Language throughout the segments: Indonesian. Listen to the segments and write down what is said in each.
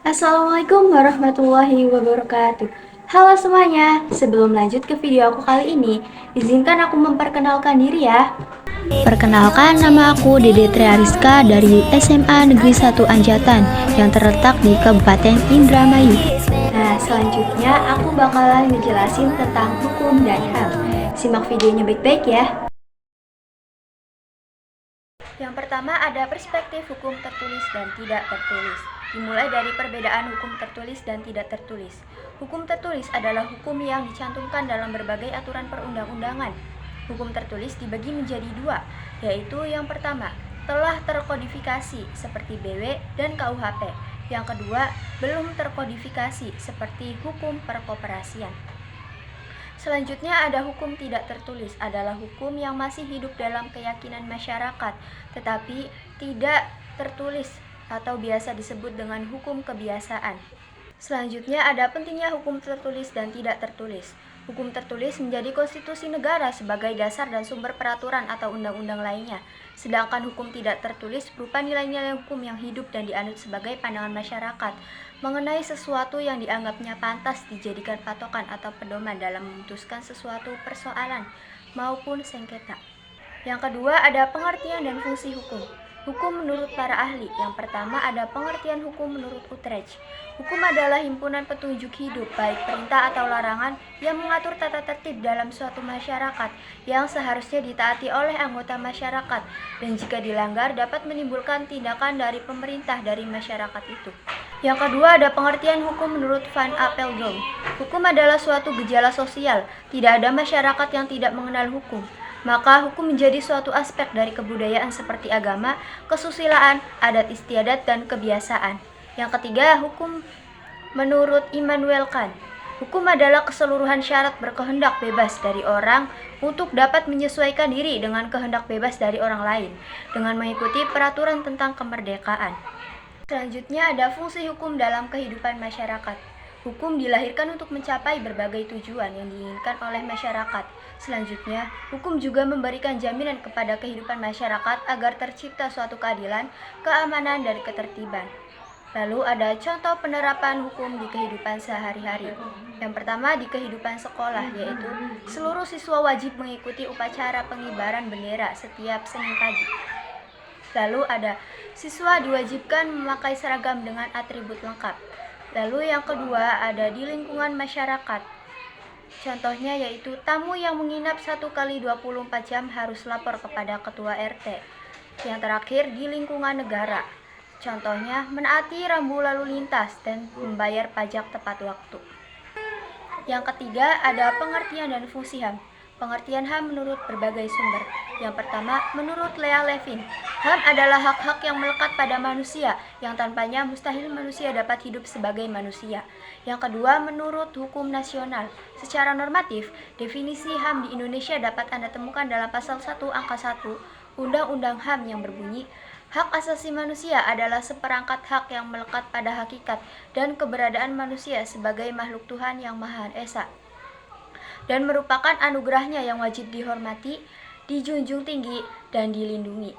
Assalamualaikum warahmatullahi wabarakatuh. Halo semuanya, sebelum lanjut ke video aku kali ini, izinkan aku memperkenalkan diri ya. Perkenalkan, nama aku Dede Triariska dari SMA Negeri 1 Anjatan yang terletak di Kabupaten Indramayu. Nah, selanjutnya aku bakalan ngejelasin tentang hukum dan HAM. Simak videonya baik-baik ya. Yang pertama ada perspektif hukum tertulis dan tidak tertulis. Dimulai dari perbedaan hukum tertulis dan tidak tertulis. Hukum tertulis adalah hukum yang dicantumkan dalam berbagai aturan perundang-undangan. Hukum tertulis dibagi menjadi dua, yaitu yang pertama, telah terkodifikasi seperti BW dan KUHP. Yang kedua, belum terkodifikasi seperti hukum perkoperasian. Selanjutnya ada hukum tidak tertulis, adalah hukum yang masih hidup dalam keyakinan masyarakat, tetapi tidak tertulis atau biasa disebut dengan hukum kebiasaan. Selanjutnya ada pentingnya hukum tertulis dan tidak tertulis. Hukum tertulis menjadi konstitusi negara sebagai dasar dan sumber peraturan atau undang-undang lainnya. Sedangkan hukum tidak tertulis berupa nilai-nilai hukum yang hidup dan dianut sebagai pandangan masyarakat mengenai sesuatu yang dianggapnya pantas dijadikan patokan atau pedoman dalam memutuskan sesuatu persoalan maupun sengketa. Yang kedua ada pengertian dan fungsi hukum. Hukum menurut para ahli. Yang pertama ada pengertian hukum menurut Utrecht. Hukum adalah himpunan petunjuk hidup, baik perintah atau larangan, yang mengatur tata tertib dalam suatu masyarakat yang seharusnya ditaati oleh anggota masyarakat, dan jika dilanggar dapat menimbulkan tindakan dari pemerintah dari masyarakat itu. Yang kedua ada pengertian hukum menurut Van Apeldoorn. Hukum adalah suatu gejala sosial, tidak ada masyarakat yang tidak mengenal hukum. Maka hukum menjadi suatu aspek dari kebudayaan seperti agama, kesusilaan, adat istiadat, dan kebiasaan. Yang ketiga, hukum menurut Immanuel Kant. Hukum adalah keseluruhan syarat berkehendak bebas dari orang untuk dapat menyesuaikan diri dengan kehendak bebas dari orang lain, dengan mengikuti peraturan tentang kemerdekaan. Selanjutnya ada fungsi hukum dalam kehidupan masyarakat. Hukum dilahirkan untuk mencapai berbagai tujuan yang diinginkan oleh masyarakat. Selanjutnya, hukum juga memberikan jaminan kepada kehidupan masyarakat agar tercipta suatu keadilan, keamanan, dan ketertiban. Lalu ada contoh penerapan hukum di kehidupan sehari-hari. Yang pertama di kehidupan sekolah, yaitu seluruh siswa wajib mengikuti upacara pengibaran bendera setiap Senin pagi. Lalu ada siswa diwajibkan memakai seragam dengan atribut lengkap. Lalu yang kedua ada di lingkungan masyarakat. Contohnya yaitu tamu yang menginap 1 kali 24 jam harus lapor kepada ketua RT. Yang terakhir di lingkungan negara. Contohnya menaati rambu lalu lintas dan membayar pajak tepat waktu. Yang ketiga ada pengertian dan fungsi HAM. Pengertian HAM menurut berbagai sumber. Yang pertama, menurut Lea Levin, HAM adalah hak-hak yang melekat pada manusia, yang tanpanya mustahil manusia dapat hidup sebagai manusia. Yang kedua, menurut hukum nasional. Secara normatif, definisi HAM di Indonesia dapat Anda temukan dalam pasal 1 angka 1 Undang-Undang HAM yang berbunyi, hak asasi manusia adalah seperangkat hak yang melekat pada hakikat dan keberadaan manusia sebagai makhluk Tuhan yang Maha Esa, dan merupakan anugerahnya yang wajib dihormati, dijunjung tinggi, dan dilindungi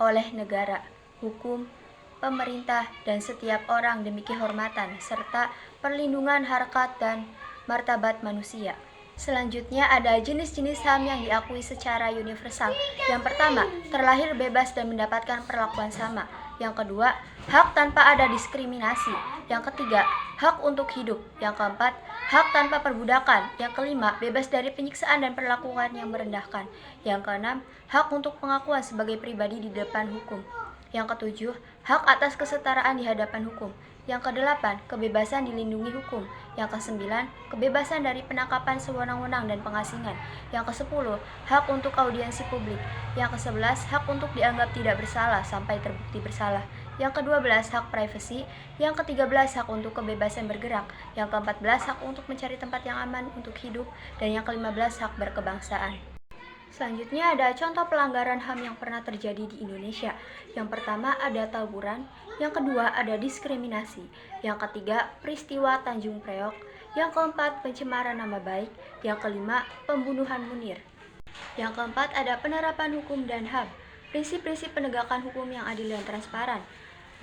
oleh negara, hukum, pemerintah, dan setiap orang demi kehormatan, serta perlindungan harkat dan martabat manusia. Selanjutnya ada jenis-jenis HAM yang diakui secara universal. Yang pertama, terlahir bebas dan mendapatkan perlakuan sama. Yang kedua, hak tanpa ada diskriminasi. Yang ketiga, hak untuk hidup. Yang keempat, hak tanpa perbudakan. Yang kelima, bebas dari penyiksaan dan perlakuan yang merendahkan. Yang keenam, hak untuk pengakuan sebagai pribadi di depan hukum. Yang ketujuh, hak atas kesetaraan di hadapan hukum. Yang kedelapan, kebebasan dilindungi hukum. Yang kesembilan, kebebasan dari penangkapan sewenang-wenang dan pengasingan. Yang kesepuluh, hak untuk audiensi publik. Yang kesebelas, hak untuk dianggap tidak bersalah sampai terbukti bersalah. Yang ke-12 hak privasi. Yang ke-13 hak untuk kebebasan bergerak. Yang ke-14 hak untuk mencari tempat yang aman untuk hidup. Dan yang ke-15 hak berkebangsaan. Selanjutnya ada contoh pelanggaran HAM yang pernah terjadi di Indonesia. Yang pertama ada tawuran, yang kedua ada diskriminasi, yang ketiga peristiwa Tanjung Priok, yang keempat pencemaran nama baik, yang kelima pembunuhan Munir. Yang keempat ada penerapan hukum dan HAM, prinsip-prinsip penegakan hukum yang adil dan transparan.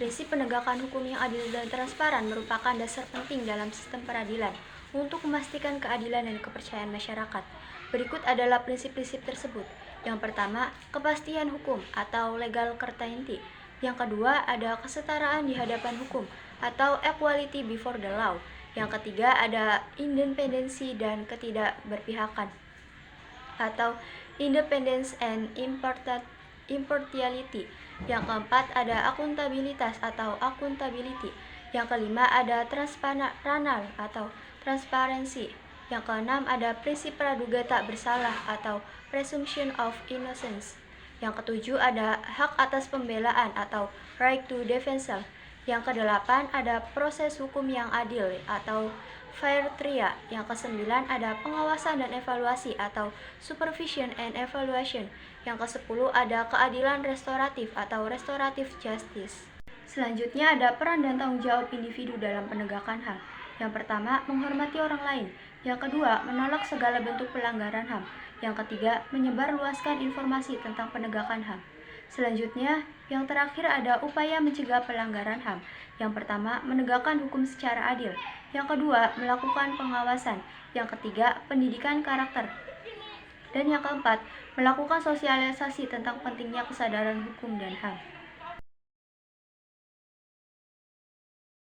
Prinsip penegakan hukum yang adil dan transparan merupakan dasar penting dalam sistem peradilan untuk memastikan keadilan dan kepercayaan masyarakat. Berikut adalah prinsip-prinsip tersebut. Yang pertama, kepastian hukum atau legal certainty. Yang kedua, ada kesetaraan di hadapan hukum atau equality before the law. Yang ketiga, ada independensi dan ketidakberpihakan atau independence and impartiality. Yang keempat ada akuntabilitas atau accountability. Yang kelima ada transparanal atau transparansi. Yang keenam ada prinsip praduga tak bersalah atau presumption of innocence. Yang ketujuh ada hak atas pembelaan atau right to defense. Yang kedelapan ada proses hukum yang adil atau fair trial. Yang kesembilan ada pengawasan dan evaluasi atau supervision and evaluation. Yang kesepuluh ada keadilan restoratif atau restorative justice. Selanjutnya ada peran dan tanggung jawab individu dalam penegakan HAM. Yang pertama, menghormati orang lain. Yang kedua, menolak segala bentuk pelanggaran HAM. Yang ketiga, menyebarluaskan informasi tentang penegakan HAM. Selanjutnya, yang terakhir ada upaya mencegah pelanggaran HAM. Yang pertama, menegakkan hukum secara adil. Yang kedua, melakukan pengawasan. Yang ketiga, pendidikan karakter. Dan yang keempat, melakukan sosialisasi tentang pentingnya kesadaran hukum dan HAM.